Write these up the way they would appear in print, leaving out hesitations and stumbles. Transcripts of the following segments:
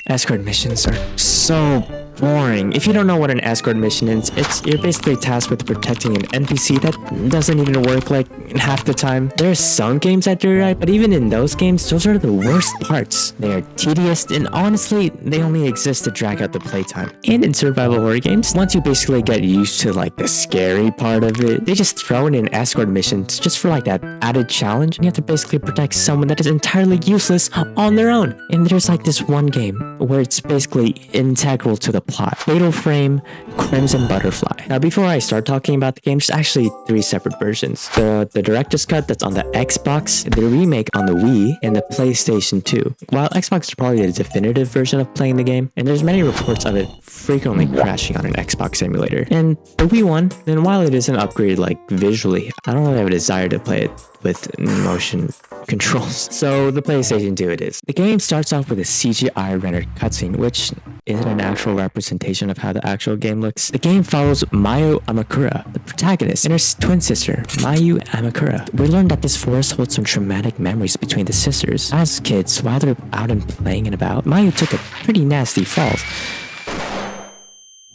Escort missions are so boring. If you don't know what an escort mission is, you're basically tasked with protecting an NPC that doesn't even work like half the time. There's some games that do right, but even in those games, those are the worst parts. They are tedious, and honestly, they only exist to drag out the playtime. And in survival horror games, once you basically get used to like the scary part of it, they just throw in an escort missions just for like that added challenge. You have to basically protect someone that is entirely useless on their own. And there's like this one game where it's basically integral to the plot. Fatal Frame, Crimson Butterfly. Now before I start talking about the game, there's actually 3 separate versions. The director's cut that's on the Xbox, the remake on the Wii, and the PlayStation 2. While Xbox is probably the definitive version of playing the game, and there's many reports of it frequently crashing on an Xbox emulator. And the Wii one, and while it isn't upgraded like visually, I don't really have a desire to play it with motion controls. So the PlayStation 2 it is. The game starts off with a CGI rendered cutscene, which isn't an actual representation of how the actual game looks. The game follows Mayu Amakura, the protagonist, and her twin sister, Mayu Amakura. We learn that this forest holds some traumatic memories between the sisters. As kids, while they're out and playing and about, Mayu took a pretty nasty fall.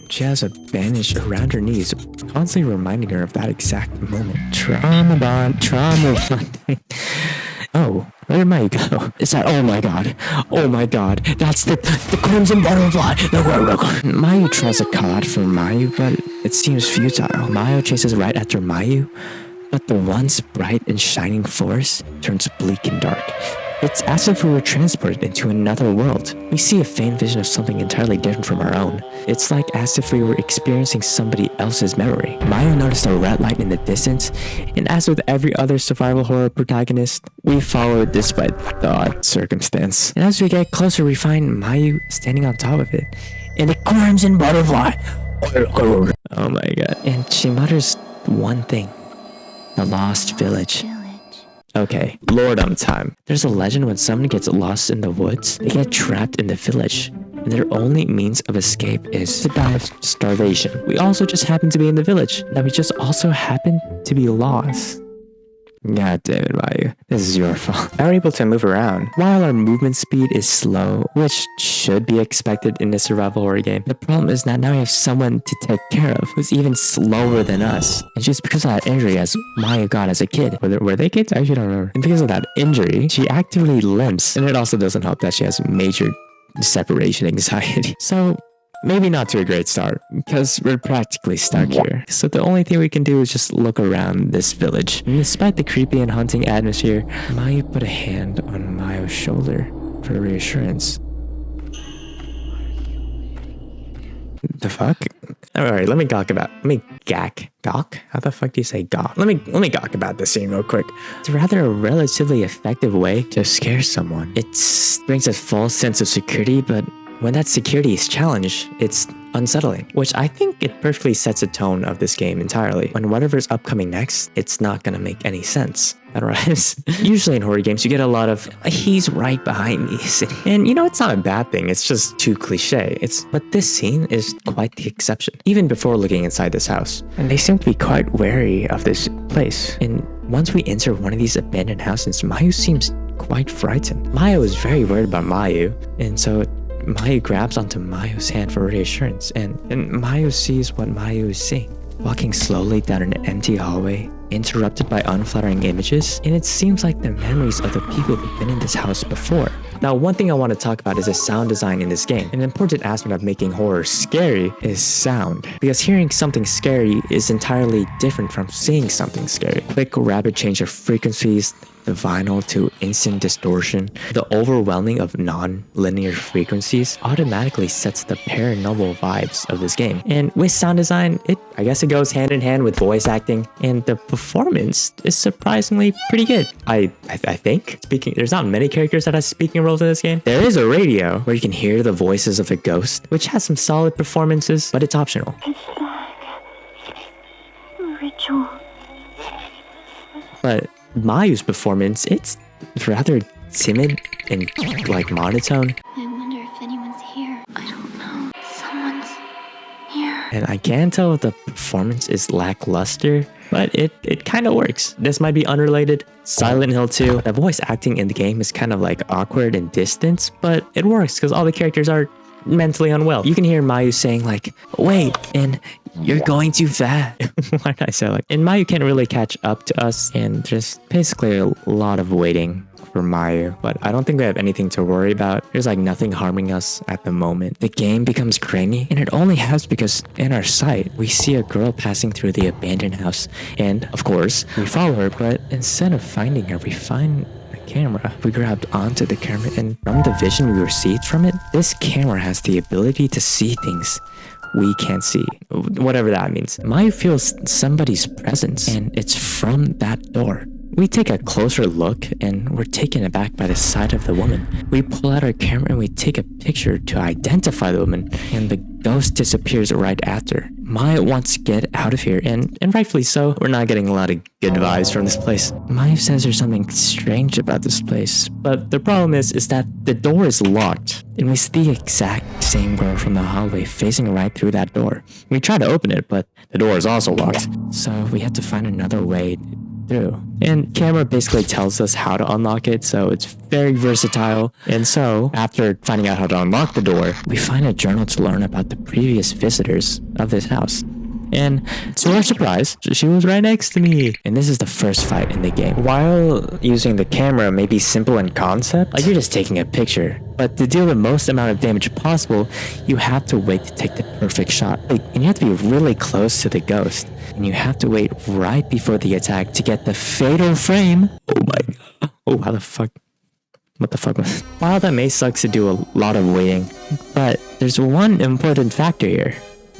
She has a bandage around her knees, constantly reminding her of that exact moment. Trauma bond. Oh, where did Mayu go? Is that, oh my god, that's the Crimson Butterfly. Mayu tries to call out for Mayu, but it seems futile. Mayu chases right after Mayu, but the once bright and shining forest turns bleak and dark. It's as if we were transported into another world. We see a faint vision of something entirely different from our own. It's like as if we were experiencing somebody else's memory. Mayu noticed a red light in the distance, and as with every other survival horror protagonist, we follow it despite the odd circumstance. And as we get closer, we find Mayu standing on top of it, and the Crimson Butterfly. Oh my god. And she mutters one thing. The Lost Village. Okay, Lord time. There's a legend when someone gets lost in the woods, they get trapped in the village, and their only means of escape is to die of starvation. We also just happen to be in the village. Now we just also happen to be lost. God damn it, Mayu. This is your fault. We're able to move around. While our movement speed is slow, which should be expected in a survival horror game, the problem is that now we have someone to take care of who's even slower than us. And just because of that injury as Mayu got as a kid. Were they kids? I actually don't remember. And because of that injury, she actively limps. And it also doesn't help that she has major separation anxiety. So maybe not to a great start, because we're practically stuck here. So the only thing we can do is just look around this village. And despite the creepy and haunting atmosphere, Mayu put a hand on Mayu's shoulder for reassurance. The fuck? Alright, let me gawk? How the fuck do you say gawk? Let me gawk about this scene real quick. It's rather a relatively effective way to scare someone. It brings a false sense of security, but when that security is challenged, it's unsettling, which I think it perfectly sets a tone of this game entirely. When whatever's upcoming next, it's not gonna make any sense. That rhymes. Usually in horror games, you get a lot of, he's right behind me. And you know, it's not a bad thing, it's just too cliche. But this scene is quite the exception, even before looking inside this house. And they seem to be quite wary of this place. And once we enter one of these abandoned houses, Mayu seems quite frightened. Mayu is very worried about Mayu, and so Mayu grabs onto Mayu's hand for reassurance, and Mayu sees what Mayu is seeing. Walking slowly down an empty hallway, interrupted by unflattering images, and it seems like the memories of the people who've been in this house before. Now, one thing I want to talk about is the sound design in this game. An important aspect of making horror scary is sound, because hearing something scary is entirely different from seeing something scary. Quick, rapid change of frequencies, the vinyl to instant distortion, the overwhelming of non-linear frequencies automatically sets the paranormal vibes of this game. And with sound design, I guess it goes hand in hand with voice acting, and the performance is surprisingly pretty good. I think. There's not many characters that have speaking roles in this game. There is a radio where you can hear the voices of the ghost, which has some solid performances, but it's optional. It's like a ritual. But Mayu's performance, it's rather timid and like monotone. I wonder if anyone's here. I don't know. Someone's here. And I can tell if the performance is lackluster but it kind of works. This might be unrelated. Silent Hill 2, the voice acting in the game is kind of like awkward and distant, but it works because all the characters are mentally unwell. You can hear Mayu saying like, wait, and you're going too fast. Why did I say like? And Mayu can't really catch up to us, and there's basically a lot of waiting for Mayu, but I don't think we have anything to worry about. There's like nothing harming us at the moment. The game becomes grainy, and it only has because in our sight, we see a girl passing through the abandoned house, and of course, we follow her, but instead of finding her, we find the camera. We grabbed onto the camera, and from the vision we received from it, this camera has the ability to see things we can't see, whatever that means. Mayu feels somebody's presence, and it's from that door. We take a closer look, and we're taken aback by the sight of the woman. We pull out our camera and we take a picture to identify the woman, and the ghost disappears right after. Mayu wants to get out of here, and rightfully so. We're not getting a lot of good vibes from this place. Mayu says there's something strange about this place, but the problem is that the door is locked, and we see the exact same girl from the hallway facing right through that door. We try to open it, but the door is also locked, so we have to find another way through. And camera basically tells us how to unlock it, so it's very versatile. And so, after finding out how to unlock the door, we find a journal to learn about the previous visitors of this house. And to our surprise, she was right next to me. And this is the first fight in the game. While using the camera may be simple in concept, like you're just taking a picture, but to deal the most amount of damage possible, you have to wait to take the perfect shot. And you have to be really close to the ghost. And you have to wait right before the attack to get the fatal frame. Oh my god. Oh, how the fuck? What the fuck was? While that may suck to do a lot of waiting, but there's one important factor here.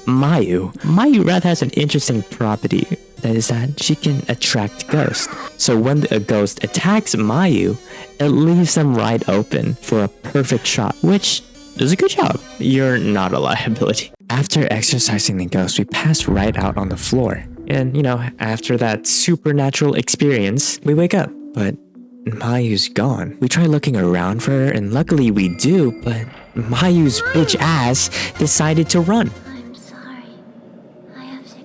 Mayu rather has an interesting property. That is that she can attract ghosts. So when a ghost attacks Mayu, it leaves them right open for a perfect shot, which is a good job. You're not a liability. After exercising the ghost, we pass right out on the floor. And, you know, after that supernatural experience, we wake up. But Mayu's gone. We try looking around for her, and luckily we do, but Mayu's bitch ass decided to run. I'm sorry. I have to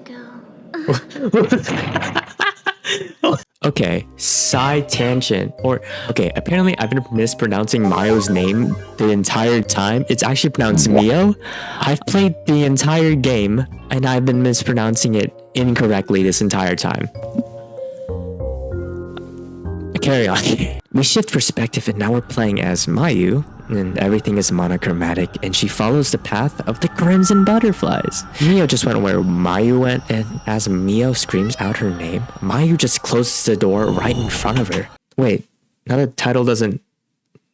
go. Okay, side tangent. Apparently I've been mispronouncing Mayu's name the entire time. It's actually pronounced Mio. I've played the entire game, and I've been mispronouncing it incorrectly this entire time. Carry on. We shift perspective, and now we're playing as Mayu, and everything is monochromatic, and she follows the path of the crimson butterflies. Mio just went where Mayu went, and as Mio screams out her name, Mayu just closes the door right in front of her. Wait, now the title doesn't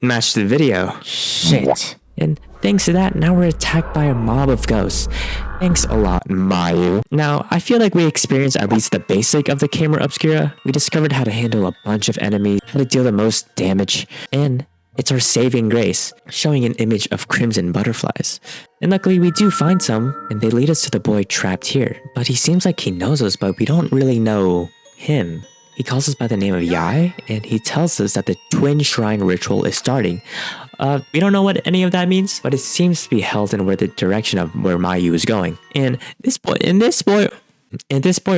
match the video. Shit. And thanks to that, now we're attacked by a mob of ghosts. Thanks a lot, Mayu. Now, I feel like we experienced at least the basic of the camera obscura. We discovered how to handle a bunch of enemies, how to deal the most damage, and it's our saving grace, showing an image of crimson butterflies. And luckily we do find some, and they lead us to the boy trapped here. But he seems like he knows us, but we don't really know him. He calls us by the name of Yai, and he tells us that the twin shrine ritual is starting. We don't know what any of that means, but it seems to be held in the direction of where Mayu is going. And this boy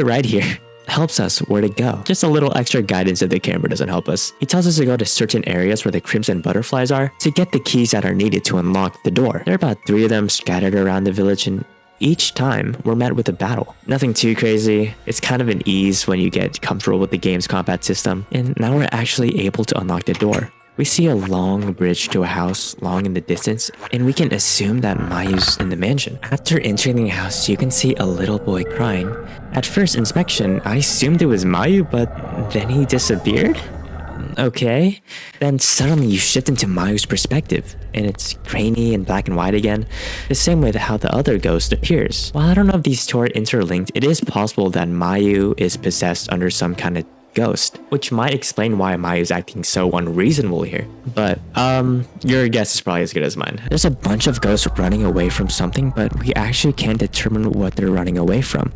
right here helps us where to go. Just a little extra guidance if the camera doesn't help us. He tells us to go to certain areas where the crimson butterflies are to get the keys that are needed to unlock the door. There are about 3 of them scattered around the village, and each time we're met with a battle. Nothing too crazy. It's kind of an ease when you get comfortable with the game's combat system. And now we're actually able to unlock the door. We see a long bridge to a house long in the distance, and we can assume that Mayu's in the mansion. After entering the house, you can see a little boy crying. At first inspection, I assumed it was Mayu, but then he disappeared? Okay. Then suddenly you shift into Mayu's perspective, and it's grainy and black and white again, the same way that how the other ghost appears. While I don't know if these two are interlinked, it is possible that Mayu is possessed under some kind of ghost, which might explain why Mayu is acting so unreasonable here. But your guess is probably as good as mine. There's a bunch of ghosts running away from something, but we actually can't determine what they're running away from.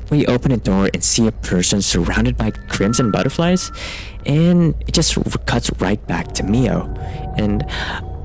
We open a door and see a person surrounded by crimson butterflies, and it just cuts right back to Mio. And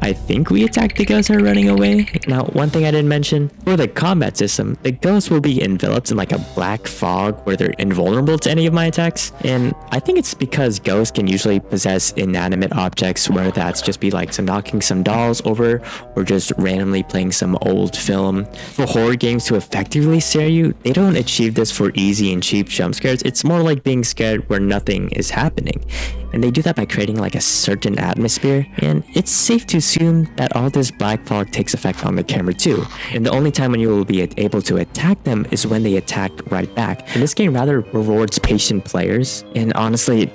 I I think we attack the ghosts that are running away. Now, one thing I didn't mention, for the combat system, the ghosts will be enveloped in like a black fog where they're invulnerable to any of my attacks. And I think it's because ghosts can usually possess inanimate objects, whether that's just be like knocking some dolls over or just randomly playing some old film. For horror games to effectively scare you, they don't achieve this for easy and cheap jump scares. It's more like being scared where nothing is happening. And they do that by creating like a certain atmosphere, and it's safe to assume that all this black fog takes effect on the camera too. And the only time when you will be able to attack them is when they attack right back. And this game rather rewards patient players, and honestly,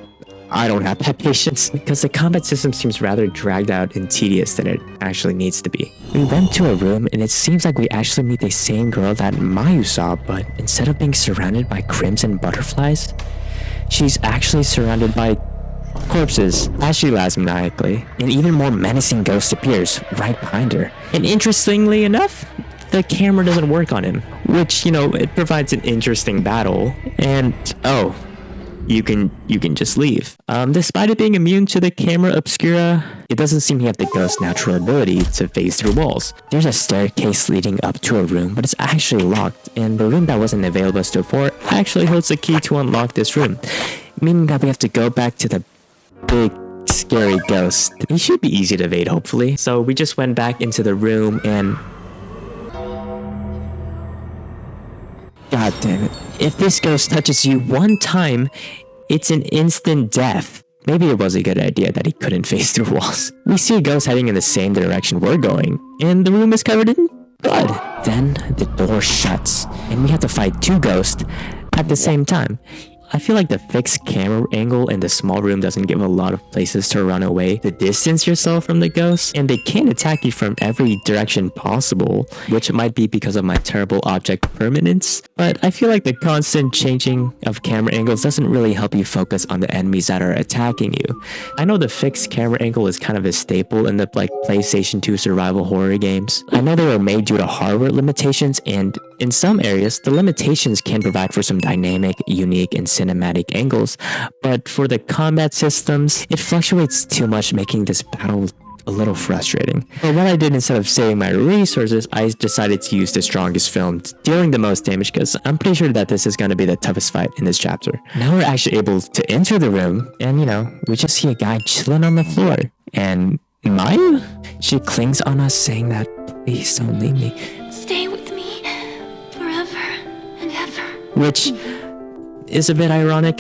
I don't have that patience because the combat system seems rather dragged out and tedious than it actually needs to be. We went to a room and it seems like we actually meet the same girl that Mayu saw, but instead of being surrounded by crimson butterflies, she's actually surrounded by corpses as she laughs maniacally. An even more menacing ghost appears right behind her. And interestingly enough, the camera doesn't work on him, which, it provides an interesting battle. And you can just leave. Despite it being immune to the camera obscura, it doesn't seem to have the ghost's natural ability to phase through walls. There's a staircase leading up to a room, but it's actually locked, and the room that wasn't available to us before actually holds the key to unlock this room, meaning that we have to go back to the big scary ghost. He should be easy to evade, hopefully. So we just went back into the room and God damn it. If this ghost touches you one time, it's an instant death. Maybe it was a good idea that he couldn't phase through walls. We see a ghost heading in the same direction we're going, and the room is covered in blood. Then the door shuts, and we have to fight two ghosts at the same time. I feel like the fixed camera angle in the small room doesn't give a lot of places to run away to distance yourself from the ghosts, and they can attack you from every direction possible, which might be because of my terrible object permanence. But I feel like the constant changing of camera angles doesn't really help you focus on the enemies that are attacking you. I know the fixed camera angle is kind of a staple in the PlayStation 2 survival horror games. I know they were made due to hardware limitations, and in some areas, the limitations can provide for some dynamic, unique, and cinematic angles, but for the combat systems, it fluctuates too much, making this battle a little frustrating. But what I did, instead of saving my resources, I decided to use the strongest film, dealing the most damage, because I'm pretty sure that this is going to be the toughest fight in this chapter. Now we're actually able to enter the room, and we just see a guy chilling on the floor. And Mayu? She clings on us, saying that, please don't leave me. Stay with me forever and ever. Which is a bit ironic.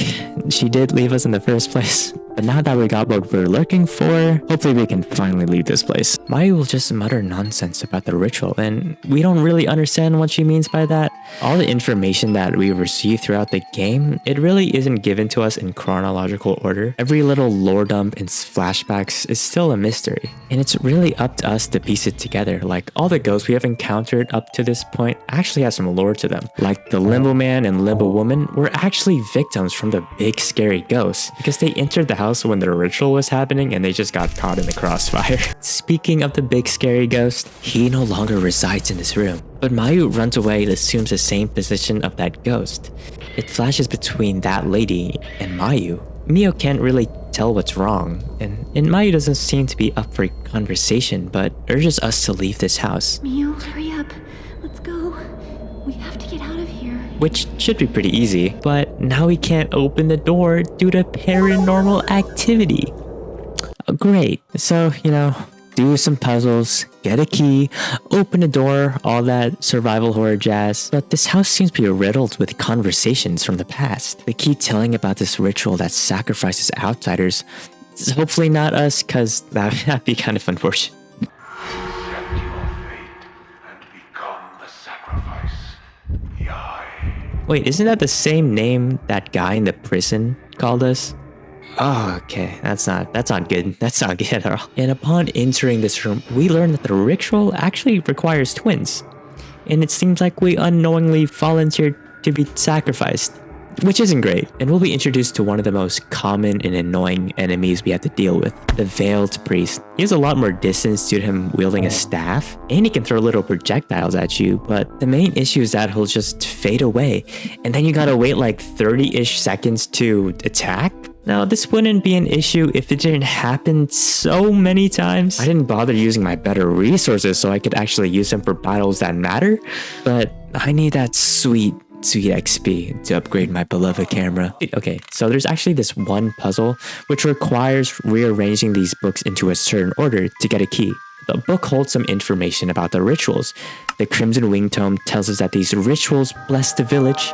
She did leave us in the first place. But now that we got what we're looking for, hopefully we can finally leave this place. Mayu will just mutter nonsense about the ritual, and we don't really understand what she means by that. All the information that we receive throughout the game, it really isn't given to us in chronological order. Every little lore dump and flashbacks is still a mystery, and it's really up to us to piece it together. Like, all the ghosts we have encountered up to this point actually have some lore to them. Like the Limbo Man and Limbo Woman were actually victims from the big scary ghosts, because they entered the house when the ritual was happening and they just got caught in the crossfire. Speaking of the big scary ghost, he no longer resides in this room, but Mayu runs away and assumes the same position of that ghost. It flashes between that lady and Mayu. Mio can't really tell what's wrong, and Mayu doesn't seem to be up for conversation, but urges us to leave this house. Mio, hurry up. Let's go. We have to get out of here. Which should be pretty easy, but now we can't open the door due to paranormal activity. Great. So, do some puzzles, get a key, open a door, all that survival horror jazz. But this house seems to be riddled with conversations from the past. They keep telling about this ritual that sacrifices outsiders. It's hopefully not us, because that'd be kind of unfortunate. Wait, isn't that the same name that guy in the prison called us? Oh, okay. That's not good. That's not good at all. And upon entering this room, we learn that the ritual actually requires twins. And it seems like we unknowingly volunteered to be sacrificed, which isn't great. And we'll be introduced to one of the most common and annoying enemies we have to deal with, the Veiled Priest. He has a lot more distance due to him wielding a staff, and he can throw little projectiles at you, but the main issue is that he'll just fade away, and then you gotta wait like 30-ish seconds to attack. Now, this wouldn't be an issue if it didn't happen so many times. I didn't bother using my better resources so I could actually use them for battles that matter, but I need that sweet XP to upgrade my beloved camera. Okay, so there's actually this one puzzle which requires rearranging these books into a certain order to get a key. The book holds some information about the rituals. The Crimson Wing Tome tells us that these rituals bless the village.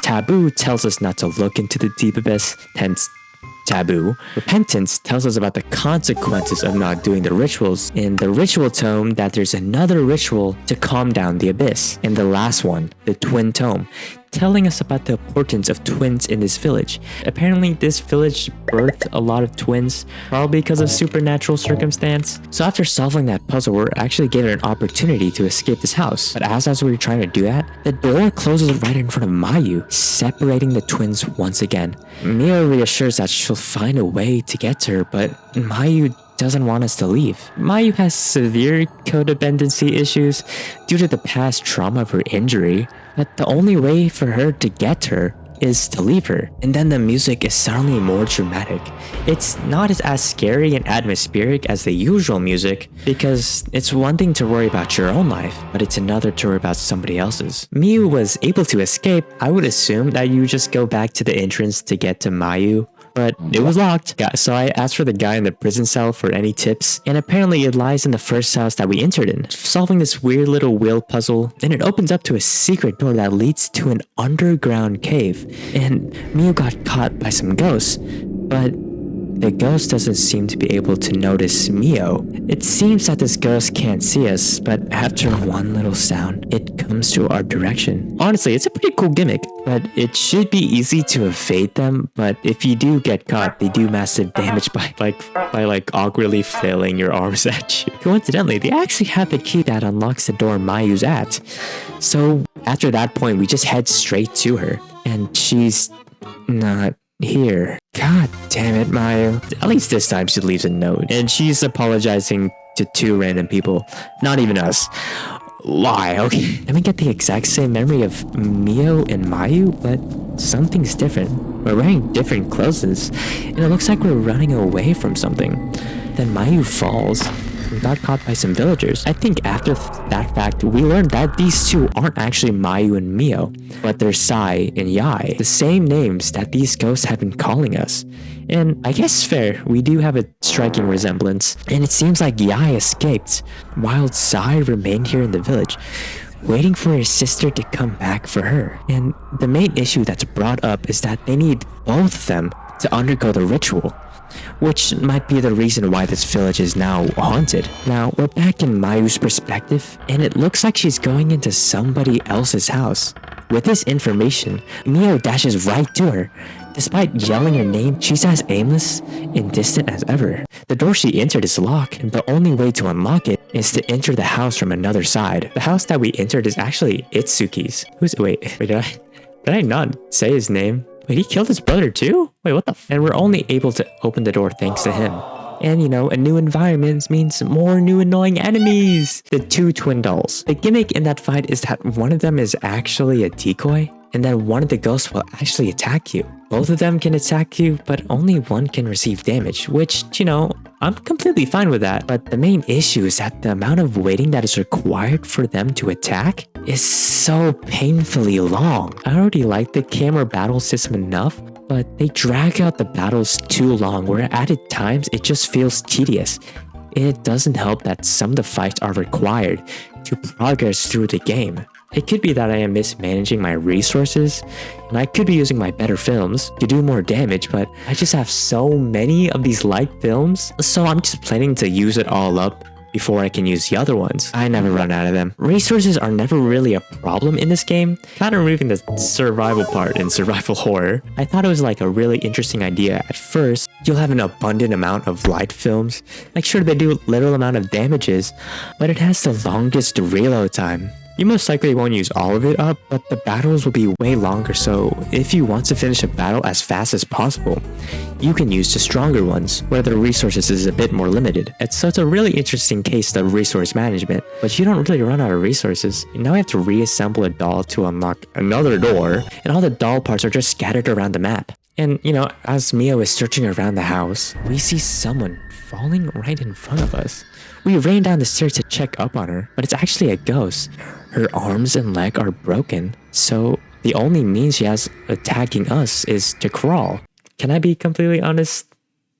Taboo tells us not to look into the deep abyss, hence taboo. Repentance tells us about the consequences of not doing the rituals. In the ritual tome, that there's another ritual to calm down the abyss. And the last one, the twin tome, telling us about the importance of twins in this village. Apparently, this village birthed a lot of twins, probably because of supernatural circumstance. So after solving that puzzle, we're actually given an opportunity to escape this house. But as we were trying to do that, the door closes right in front of Mayu, separating the twins once again. Mio reassures that she'll find a way to get to her, but Mayu doesn't want us to leave. Mayu has severe codependency issues due to the past trauma of her injury, but the only way for her to get her is to leave her. And then the music is suddenly more dramatic. It's not as scary and atmospheric as the usual music, because it's one thing to worry about your own life, but it's another to worry about somebody else's. Miu was able to escape. I would assume that you just go back to the entrance to get to Mayu, but it was locked. So I asked for the guy in the prison cell for any tips, and apparently it lies in the first house that we entered in. Solving this weird little wheel puzzle, then it opens up to a secret door that leads to an underground cave, and Miu got caught by some ghosts, but the ghost doesn't seem to be able to notice Mio. It seems that this ghost can't see us, but after one little sound, it comes to our direction. Honestly, it's a pretty cool gimmick, but it should be easy to evade them, but if you do get caught, they do massive damage by awkwardly flailing your arms at you. Coincidentally, they actually have the key that unlocks the door Mayu's at. So after that point, we just head straight to her, and she's not here. God damn it, Mayu. At least this time she leaves a note, and she's apologizing to two random people, not even us. Why? Okay. Then we get the exact same memory of Mio and Mayu, but something's different. We're wearing different clothes, and it looks like we're running away from something. Then Mayu falls and got caught by some villagers. I think after that fact, we learned that these two aren't actually Mayu and Mio, but they're Sai and Yai, the same names that these ghosts have been calling us. And I guess fair, we do have a striking resemblance. And it seems like Yai escaped, while Sai remained here in the village, waiting for his sister to come back for her. And the main issue that's brought up is that they need both of them to undergo the ritual, which might be the reason why this village is now haunted. Now, we're back in Mayu's perspective, and it looks like she's going into somebody else's house. With this information, Mio dashes right to her. Despite yelling her name, she's as aimless and distant as ever. The door she entered is locked, and the only way to unlock it is to enter the house from another side. The house that we entered is actually Itsuki's. Wait, did I not say his name? Wait, he killed his brother too? Wait, what the f? And we're only able to open the door thanks to him. And you know, a new environment means more new annoying enemies. The two twin dolls. The gimmick in that fight is that one of them is actually a decoy, and then one of the ghosts will actually attack you. Both of them can attack you, but only one can receive damage, which, you know, I'm completely fine with that. But the main issue is that the amount of waiting that is required for them to attack is so painfully long. I already like the camera battle system enough, but they drag out the battles too long, where at times it just feels tedious. It doesn't help that some of the fights are required to progress through the game. It could be that I am mismanaging my resources, and I could be using my better films to do more damage, but I just have so many of these light films, so I'm just planning to use it all up before I can use the other ones. I never run out of them. Resources are never really a problem in this game. Kind of removing the survival part in survival horror, I thought it was like a really interesting idea at first. You'll have an abundant amount of light films. Like sure, they do little amount of damages, but it has the longest reload time. You most likely won't use all of it up, but the battles will be way longer, so if you want to finish a battle as fast as possible, you can use the stronger ones, where the resources is a bit more limited. So it's a really interesting case of resource management, but you don't really run out of resources. Now I have to reassemble a doll to unlock another door, and all the doll parts are just scattered around the map. And, you know, as Mio is searching around the house, we see someone falling right in front of us. We ran down the stairs to check up on her, but it's actually a ghost. Her arms and leg are broken, so the only means she has attacking us is to crawl. Can I be completely honest?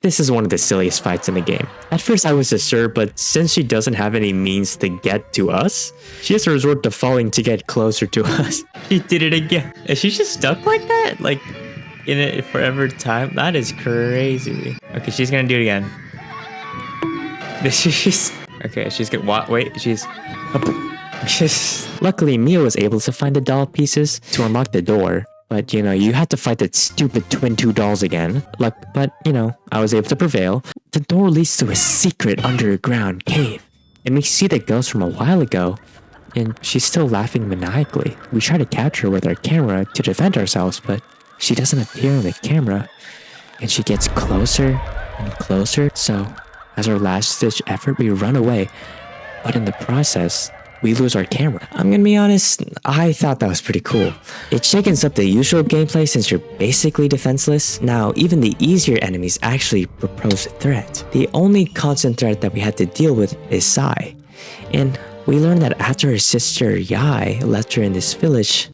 This is one of the silliest fights in the game. At first I was just sure, but since she doesn't have any means to get to us, she has to resort to falling to get closer to us. She did it again. Is she just stuck like that? Like, in a forever time? That is crazy. Okay, she's gonna do it again. She's... Okay, she's gonna... What? Wait, she's... Luckily, Mio was able to find the doll pieces to unlock the door. But, you know, you had to fight that stupid twin 2 dolls again. But, you know, I was able to prevail. The door leads to a secret underground cave. And we see the ghost from a while ago. And she's still laughing maniacally. We try to capture her with our camera to defend ourselves, but she doesn't appear on the camera. And she gets closer and closer. So, as our last-ditch effort, we run away. But in the process, we lose our camera. I'm gonna be honest, I thought that was pretty cool. It shakens up the usual gameplay since you're basically defenseless. Now, even the easier enemies actually propose a threat. The only constant threat that we had to deal with is Sai. And we learned that after her sister Yai left her in this village,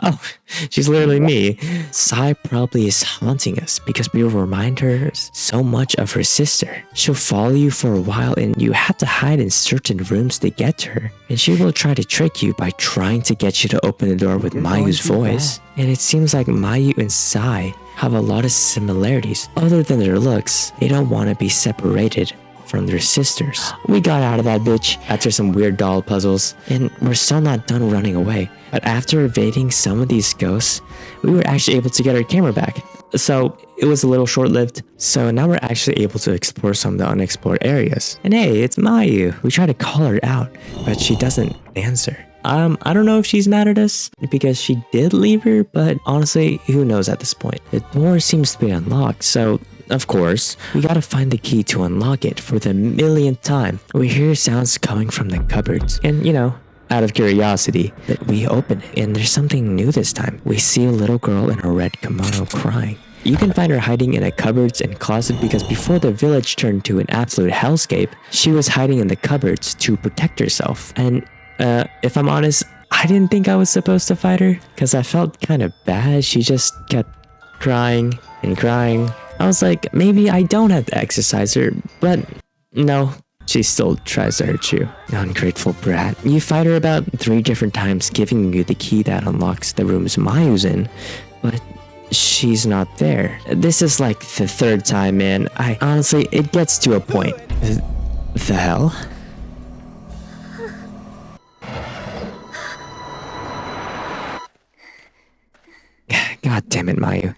oh, she's literally me. Sai probably is haunting us because we will remind her so much of her sister. She'll follow you for a while and you have to hide in certain rooms to get to her. And she will try to trick you by trying to get you to open the door with Mayu's voice. And it seems like Mayu and Sai have a lot of similarities. Other than their looks, they don't want to be separated from their sisters. We got out of that bitch after some weird doll puzzles, and we're still not done running away. But after evading some of these ghosts, we were actually able to get our camera back. So it was a little short-lived. So now we're actually able to explore some of the unexplored areas. And hey, it's Mayu. We try to call her out, but she doesn't answer. I don't know if she's mad at us because she did leave her, but honestly, who knows at this point. The door seems to be unlocked, so of course, we gotta find the key to unlock it for the millionth time. We hear sounds coming from the cupboards, and you know, out of curiosity, that we open it, and there's something new this time. We see a little girl in a red kimono crying. You can find her hiding in a cupboards and closet because before the village turned to an absolute hellscape, she was hiding in the cupboards to protect herself. And if I'm honest, I didn't think I was supposed to fight her because I felt kind of bad. She just kept crying and crying. I was like, maybe I don't have to exercise her, but no, she still tries to hurt you. Ungrateful brat. You fight her about 3 different times, giving you the key that unlocks the rooms Mayu's in, but she's not there. This is like the 3rd time, man. Honestly, it gets to a point. The hell? God damn it, Mayu.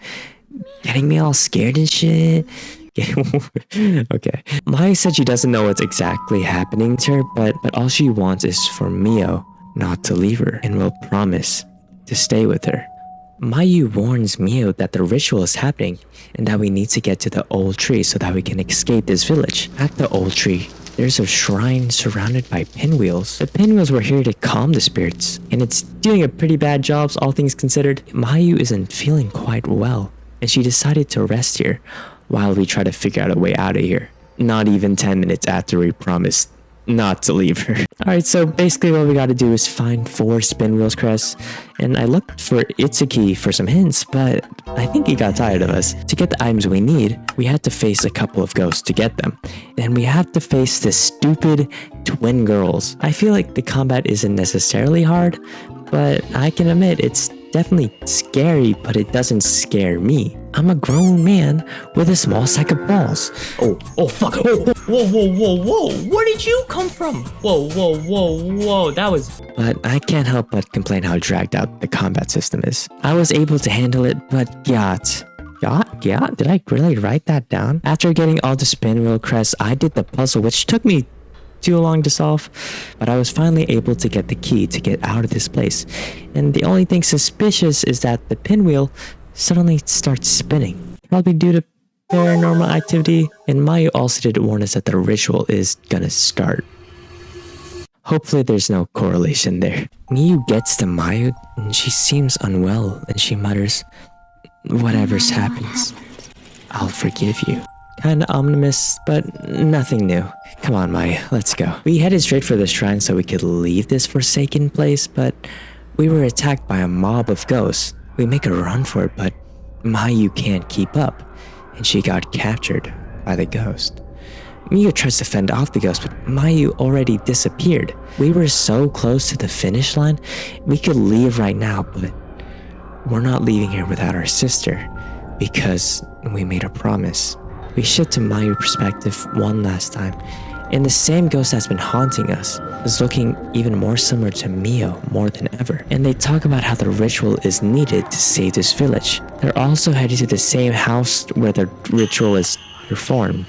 Getting me all scared and shit. Okay. Mayu said she doesn't know what's exactly happening to her, but all she wants is for Mio not to leave her and will promise to stay with her. Mayu warns Mio that the ritual is happening and that we need to get to the old tree so that we can escape this village. At the old tree, there's a shrine surrounded by pinwheels. The pinwheels were here to calm the spirits, and it's doing a pretty bad job, all things considered. Mayu isn't feeling quite well, and she decided to rest here while we try to figure out a way out of here. Not even 10 minutes after we promised not to leave her. Alright, so basically what we gotta do is find 4 Spinwheels crests, and I looked for Itsuki for some hints, but I think he got tired of us. To get the items we need, we had to face a couple of ghosts to get them, and we have to face the stupid twin girls. I feel like the combat isn't necessarily hard, but I can admit it's definitely scary, but it doesn't scare me. I'm a grown man with a small sack of balls. Oh fuck. Whoa. Where did you come from? Whoa. That was... But I can't help but complain how dragged out the combat system is. I was able to handle it, but yacht? Did I really write that down? After getting all the Spinwheel crests, I did the puzzle, which took me too long to solve, but I was finally able to get the key to get out of this place. And the only thing suspicious is that the pinwheel suddenly starts spinning, probably due to paranormal activity, and Mayu also did warn us that the ritual is gonna start. Hopefully there's no correlation there. Miyu gets to Mayu and she seems unwell and she mutters, whatever's happens, I'll forgive you. Kinda ominous, but nothing new. Come on, Mai, let's go. We headed straight for the shrine so we could leave this forsaken place, but we were attacked by a mob of ghosts. We make a run for it, but Mayu can't keep up, and she got captured by the ghost. Mio tries to fend off the ghost, but Mayu already disappeared. We were so close to the finish line, we could leave right now, but we're not leaving here without our sister, because we made a promise. We shift to Mayu's perspective one last time, and the same ghost that's been haunting us is looking even more similar to Mio more than ever. And they talk about how the ritual is needed to save this village. They're also headed to the same house where the ritual is performed.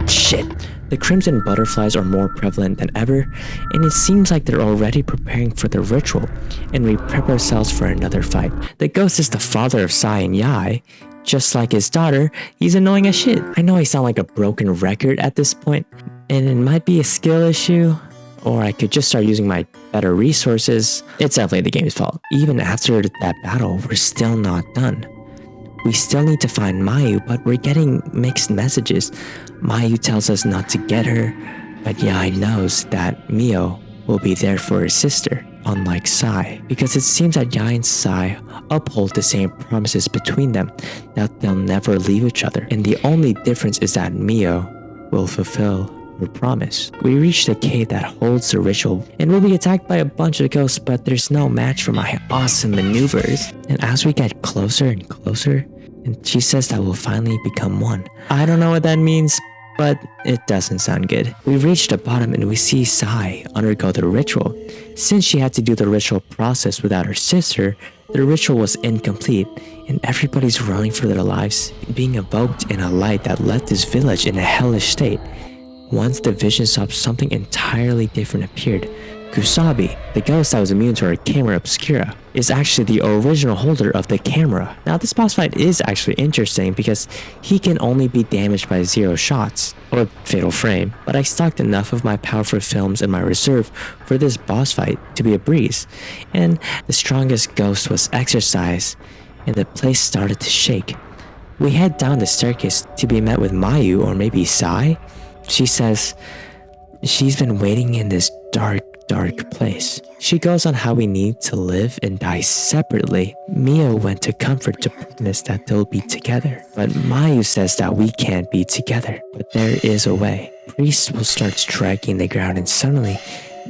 Shit. The crimson butterflies are more prevalent than ever, and it seems like they're already preparing for the ritual, and we prep ourselves for another fight. The ghost is the father of Sai and Yai. Just like his daughter, he's annoying as shit. I know I sound like a broken record at this point, and it might be a skill issue, or I could just start using my better resources. It's definitely the game's fault. Even after that battle, we're still not done. We still need to find Mayu, but we're getting mixed messages. Mayu tells us not to get her, but Yai knows that Mio will be there for her sister, unlike Sai, because it seems that Yai and Sai uphold the same promises between them, that they'll never leave each other, and the only difference is that Mio will fulfill her promise. We reach the cave that holds the ritual, and we'll be attacked by a bunch of ghosts, but there's no match for my awesome maneuvers. And as we get closer and closer, and she says that we'll finally become one. I don't know what that means, but it doesn't sound good. We reach the bottom and we see Sai undergo the ritual. Since she had to do the ritual process without her sister, the ritual was incomplete, and everybody's running for their lives, being evoked in a light that left this village in a hellish state. Once the vision stopped, something entirely different appeared. Kusabi, the ghost that was immune to our camera obscura, is actually the original holder of the camera. Now this boss fight is actually interesting because he can only be damaged by 0 shots, or fatal frame, but I stocked enough of my powerful films in my reserve for this boss fight to be a breeze, and the strongest ghost was exercised, and the place started to shake. We head down the staircase to be met with Mayu, or maybe Sai. She says she's been waiting in this dark place. She goes on how we need to live and die separately. Mio went to comfort to promise that they'll be together, but Mayu says that we can't be together, but there is a way. Priests will start striking the ground, and suddenly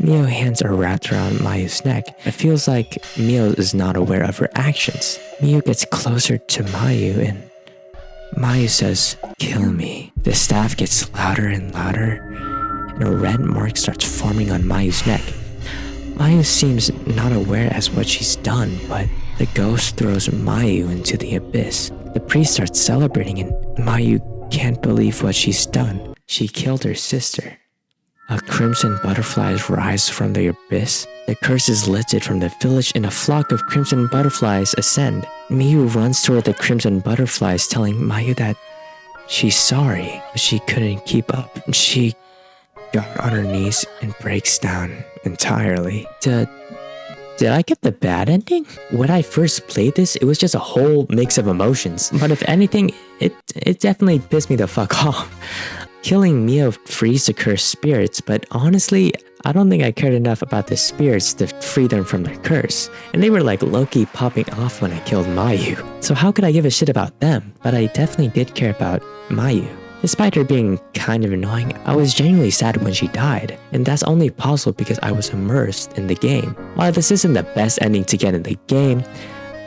Mio's hands are wrapped around Mayu's neck. It feels like Mio is not aware of her actions. Mio gets closer to Mayu and Mayu says, "Kill me." The staff gets louder and louder, and a red mark starts forming on Mayu's neck. Mayu seems not aware as what she's done, but the ghost throws Mayu into the abyss. The priest starts celebrating, and Mayu can't believe what she's done. She killed her sister. A crimson butterflies rise from the abyss. The curse is lifted from the village, and a flock of crimson butterflies ascend. Miyu runs toward the crimson butterflies, telling Mayu that she's sorry, but she couldn't keep up. She got on her knees and breaks down entirely. Did I get the bad ending? When I first played this, it was just a whole mix of emotions. But if anything, it definitely pissed me the fuck off. Killing Mio frees the cursed spirits, but honestly, I don't think I cared enough about the spirits to free them from their curse. And they were like low-key popping off when I killed Mayu. So how could I give a shit about them? But I definitely did care about Mayu. Despite her being kind of annoying, I was genuinely sad when she died, and that's only possible because I was immersed in the game. While this isn't the best ending to get in the game,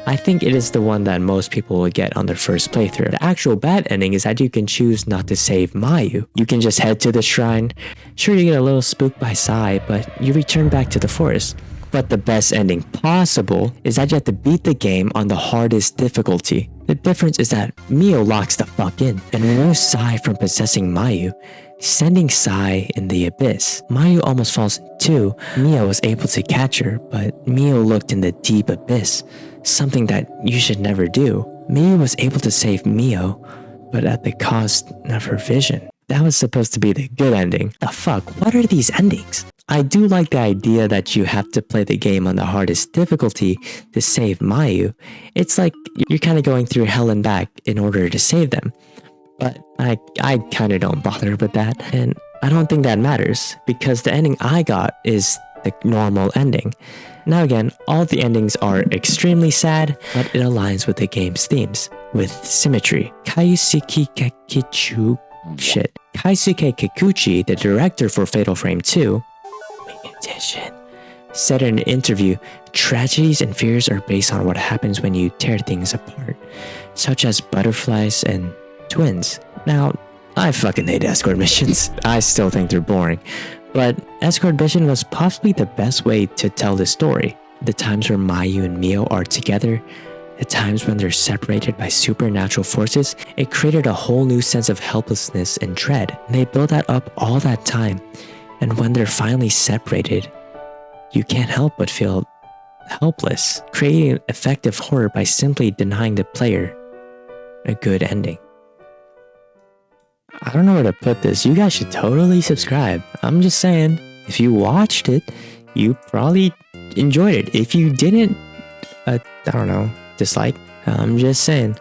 I think it is the one that most people will get on their first playthrough. The actual bad ending is that you can choose not to save Mayu. You can just head to the shrine. Sure, you get a little spooked by Sai, but you return back to the forest. But the best ending possible is that you have to beat the game on the hardest difficulty. The difference is that Mio locks the fuck in and removes Sai from possessing Mayu, sending Sai in the abyss. Mayu almost falls too. Mio was able to catch her, but Mio looked in the deep abyss, something that you should never do. Mio was able to save Mio, but at the cost of her vision. That was supposed to be the good ending. The fuck, what are these endings? I do like the idea that you have to play the game on the hardest difficulty to save Mayu. It's like you're kind of going through hell and back in order to save them. But I kind of don't bother with that, and I don't think that matters, because the ending I got is the normal ending. Now again, all the endings are extremely sad, but it aligns with the game's themes, with symmetry. Kaisuke Kikuchi, the director for Fatal Frame 2, said in an interview, tragedies and fears are based on what happens when you tear things apart, such as butterflies and twins. Now, I fucking hate escort missions. I still think they're boring. But Escort Mission was possibly the best way to tell the story. The times where Mayu and Mio are together, the times when they're separated by supernatural forces, it created a whole new sense of helplessness and dread. They built that up all that time, and when they're finally separated, you can't help but feel helpless, creating effective horror by simply denying the player a good ending. I don't know where to put this. You guys should totally subscribe. I'm just saying, if you watched it, you probably enjoyed it. If you didn't, I don't know, dislike. I'm just saying.